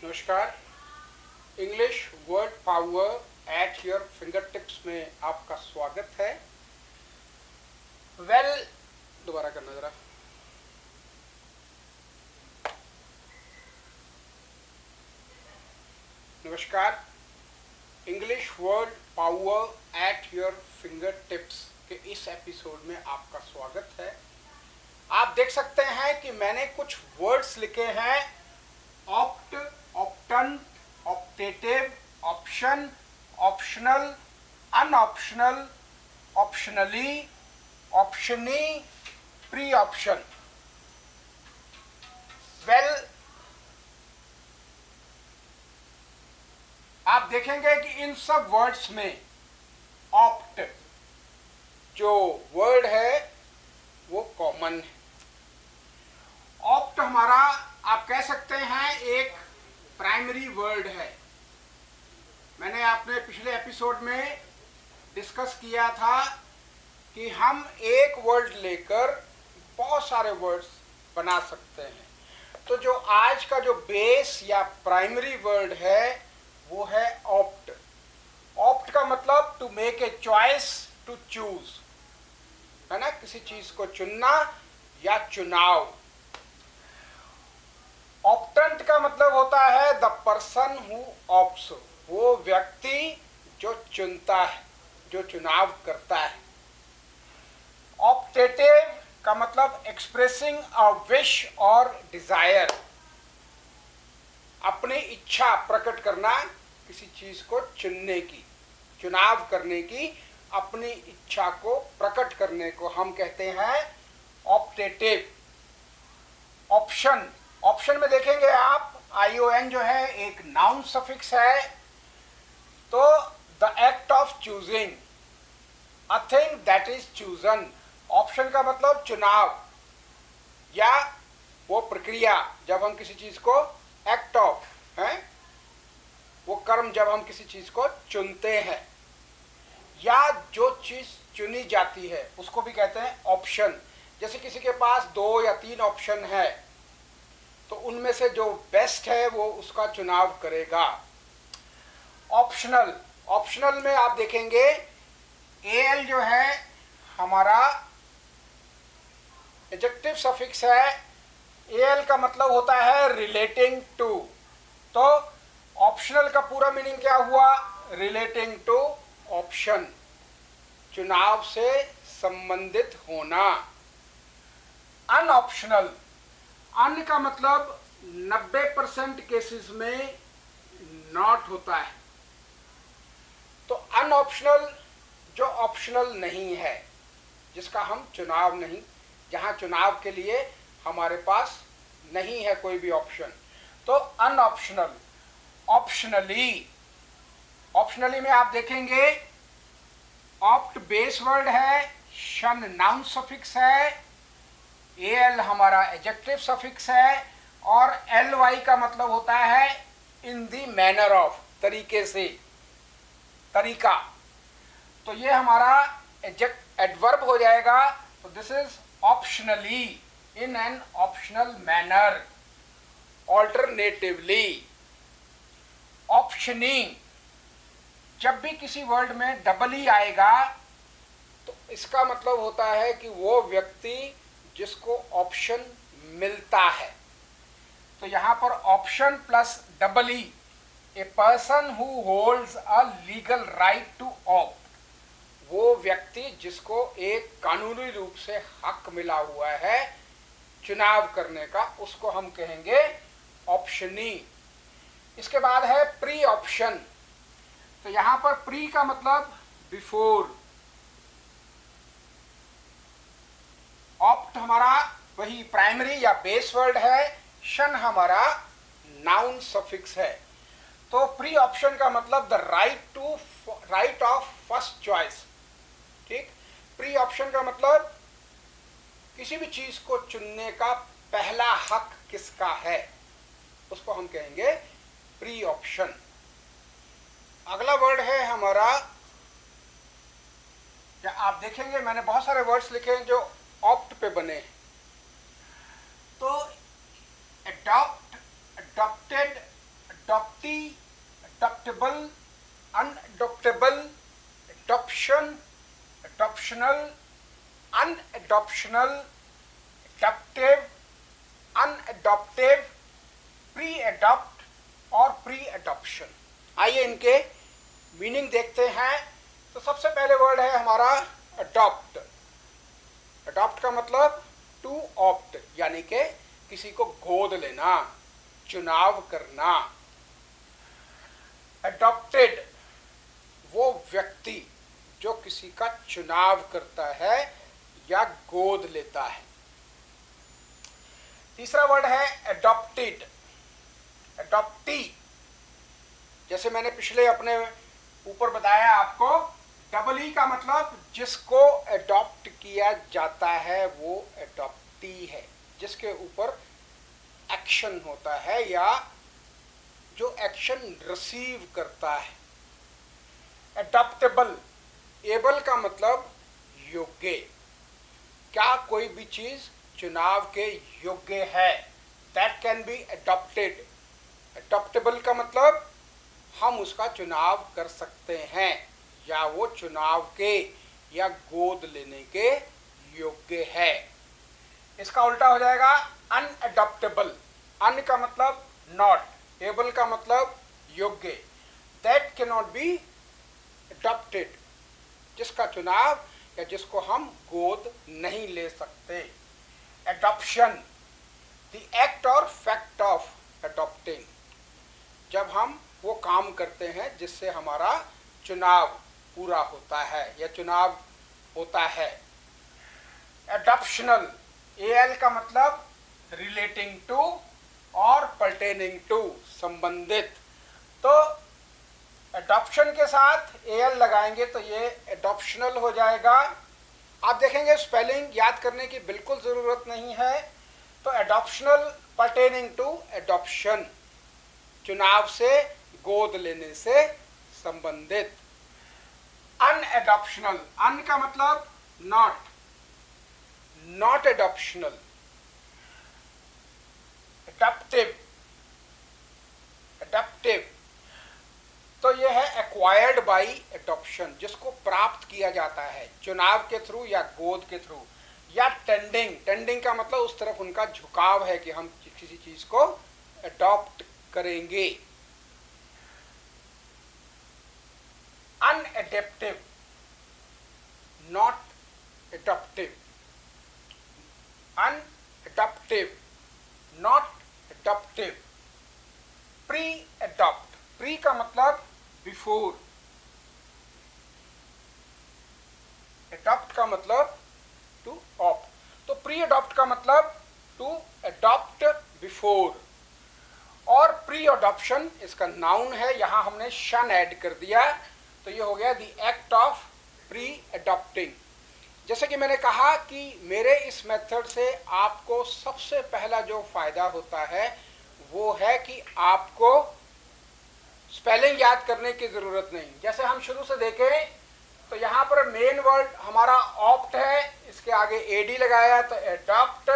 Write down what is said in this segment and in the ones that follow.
नमस्कार। English word power at your finger tips में आपका स्वागत है। दोबारा करना जरा। नमस्कार। English word power at your finger tips के इस एपिसोड में आपका स्वागत है। आप देख सकते हैं कि मैंने कुछ वर्ड्स लिखे हैं। Opt, optant, optative, option, optional, unoptional, optionally, ऑप्शनी, प्री ऑप्शन। आप देखेंगे कि इन सब वर्ड्स में ऑप्ट जो वर्ड है वो कॉमन है। ऑप्ट हमारा आप कह सकते हैं एक प्राइमरी वर्ड है। मैंने आपने पिछले एपिसोड में डिस्कस किया था कि हम एक वर्ड लेकर बहुत सारे वर्ड्स बना सकते हैं। तो जो आज का जो बेस या प्राइमरी वर्ड है वो है ऑप्ट। ऑप्ट का मतलब to make a choice, to choose, है ना, किसी चीज को चुनना या चुनाव। ऑप्टेंट का मतलब होता है द पर्सन हु ऑप्ट्स, वो व्यक्ति जो चुनता है, जो चुनाव करता है। ऑप्टेटिव का मतलब एक्सप्रेसिंग अ विश और डिजायर, अपनी इच्छा प्रकट करना, किसी चीज को चुनने की, चुनाव करने की, अपनी इच्छा को प्रकट करने को हम कहते हैं ऑप्टेटिव। ऑप्शन, ऑप्शन में देखेंगे आप ION जो है एक नाउन सफिक्स है। तो the act of choosing a thing that is chosen. Option का मतलब चुनाव या वो प्रक्रिया जब हम किसी चीज को, एक्ट ऑफ है वो कर्म जब हम किसी चीज को चुनते हैं या जो चीज चुनी जाती है उसको भी कहते हैं ऑप्शन। जैसे किसी के पास 2 या 3 ऑप्शन है तो उनमें से जो बेस्ट है वो उसका चुनाव करेगा। ऑप्शनल, ऑप्शनल में आप देखेंगे AL जो है हमारा एडजेक्टिव सफिक्स है। AL का मतलब होता है रिलेटिंग टू। तो ऑप्शनल का पूरा मीनिंग क्या हुआ? रिलेटिंग टू ऑप्शन, चुनाव से संबंधित होना। अनऑप्शनल, अन का मतलब 90% केसेस में नॉट होता है। तो अनऑप्शनल जो ऑप्शनल नहीं है, जिसका हम चुनाव नहीं, जहां चुनाव के लिए हमारे पास नहीं है कोई भी ऑप्शन, तो अनऑप्शनल। ऑप्शनली, ऑप्शनली में आप देखेंगे ऑप्ट बेस वर्ड है, शन नाउन सफिक्स है, AL हमारा एडजेक्टिव सफिक्स है और LY का मतलब होता है इन दी मैनर ऑफ, तरीके से, तरीका। तो ये हमारा एडवर्ब हो जाएगा। तो this is optionally, in an optional manner, alternatively. Optioning, जब भी किसी वर्ड में डबल ई आएगा तो इसका मतलब होता है कि वो व्यक्ति जिसको ऑप्शन मिलता है। तो यहां पर option plus double E, a person who holds a legal right to opt, वो व्यक्ति जिसको एक कानूनी रूप से हक मिला हुआ है चुनाव करने का, उसको हम कहेंगे ऑप्शनी। इसके बाद है प्री ऑप्शन। तो यहां पर प्री का मतलब बिफोर। ऑप्ट हमारा वही प्राइमरी या बेस वर्ड है, शन हमारा नाउन सफिक्स है। तो प्री ऑप्शन का मतलब the right of first choice. ठीक, प्री ऑप्शन का मतलब किसी भी चीज को चुनने का पहला हक किसका है, उसको हम कहेंगे प्री ऑप्शन। अगला वर्ड है हमारा, या आप देखेंगे मैंने बहुत सारे वर्ड्स लिखे हैं जो ऑप्ट पे बने। तो adopt, adopted, adoptee, adoptable, unadoptable, adoption, adoptional, unadoptional, adoptive, unadoptive, pre-adopt और प्री-अडॉप्शन। आइए इनके मीनिंग देखते हैं। तो सबसे पहले वर्ड है हमारा अडॉप्ट। अडॉप्ट का मतलब टू ऑप्ट, यानी कि किसी को गोद लेना, चुनाव करना। अडॉप्टेड वो व्यक्ति जो किसी का चुनाव करता है या गोद लेता है। तीसरा वर्ड है अडॉप्टेड, अडॉप्टी। जैसे मैंने पिछले अपने ऊपर बताया आपको, डबल ई का मतलब जिसको अडॉप्ट किया जाता है वो अडॉप्टी है, जिसके ऊपर एक्शन होता है या जो एक्शन रिसीव करता है। अडॉप्टेबल, एबल का मतलब योग्य, क्या कोई भी चीज चुनाव के योग्य है, that can be adopted. Adaptable का मतलब हम उसका चुनाव कर सकते हैं या वो चुनाव के या गोद लेने के योग्य है। इसका उल्टा हो जाएगा अनअडॉप्टेबल। अन का मतलब नॉट, एबल का मतलब योग्य, that can not be adopted, जिसका चुनाव या जिसको हम गोद नहीं ले सकते। एडॉप्शन, द एक्ट और फैक्ट ऑफ अडॉप्टिंग, जब हम वो काम करते हैं जिससे हमारा चुनाव पूरा होता है या चुनाव होता है। एडॉप्शनल, एल का मतलब रिलेटिंग टू और पर्टेनिंग टू, संबंधित। तो एडॉप्शन के साथ एल लगाएंगे तो ये एडॉप्शनल हो जाएगा। आप देखेंगे स्पेलिंग याद करने की बिल्कुल ज़रूरत नहीं है। तो एडॉप्शनल पर्टेनिंग टू एडॉप्शन, चुनाव से, गोद लेने से संबंधित। अनएडॉप्शनल, अन का मतलब नॉट, नॉट एडॉप्शनल। एडॉप्टिव, एडॉप्टिव तो यह है एक्वायर्ड बाय एडॉप्शन, जिसको प्राप्त किया जाता है चुनाव के थ्रू या गोद के थ्रू। या टेंडिंग, टेंडिंग का मतलब उस तरफ उनका झुकाव है कि हम किसी चीज को अडॉप्ट करेंगे। Unadaptive, not adoptive, unadoptive, not adoptive. Pre adopt, pre का मतलब बिफोर, एडॉप्ट का मतलब टू ऑप्ट। तो प्री एडॉप्ट का मतलब टू एडॉप्ट बिफोर, और प्री अडॉप्शन इसका नाउन है, यहां हमने शन ऐड कर दिया तो ये हो गया the act of pre adopting. जैसे कि मैंने कहा कि मेरे इस मेथड से आपको सबसे पहला जो फायदा होता है वो है कि आपको स्पेलिंग याद करने की जरूरत नहीं। जैसे हम शुरू से देखें तो यहाँ पर मेन वर्ड हमारा ऑप्ट है, इसके आगे एडी लगाया तो एडॉप्ट,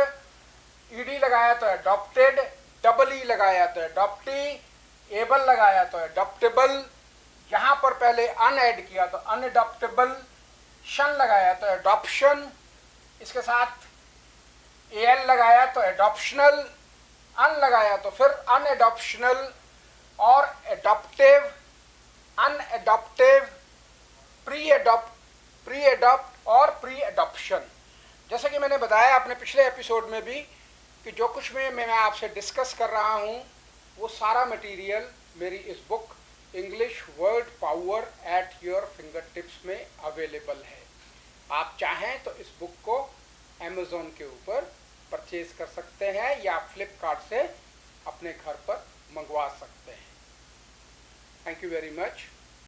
ईडी लगाया तो एडॉप्टेड, डबल ई लगाया तो एडॉप्टी, एबल लगाया तो एडॉप्टेबल, यहाँ पर पहले अन ऐड किया तो अनएडॉप्टेबल, शन लगाया तो एडॉप्शन, इसके साथ एल लगाया तो एडॉप्शनल, अन लगाया तो फिर अनएडॉप्शनल, और एडॉप्टिव, अनएडॉप्टिव, प्री एडॉप्ट और प्री एडॉप्शन। जैसे कि मैंने बताया अपने पिछले एपिसोड में भी कि जो कुछ मैं आपसे डिस्कस कर रहा हूँ वो सारा मटेरियल मेरी इस book English word power at your finger tips में अवेलेबल है। आप चाहें तो इस बुक को अमेज़ॉन के ऊपर परचेज कर सकते हैं या फ्लिपकार्ट से अपने घर पर मंगवा सकते हैं। Thank you very much.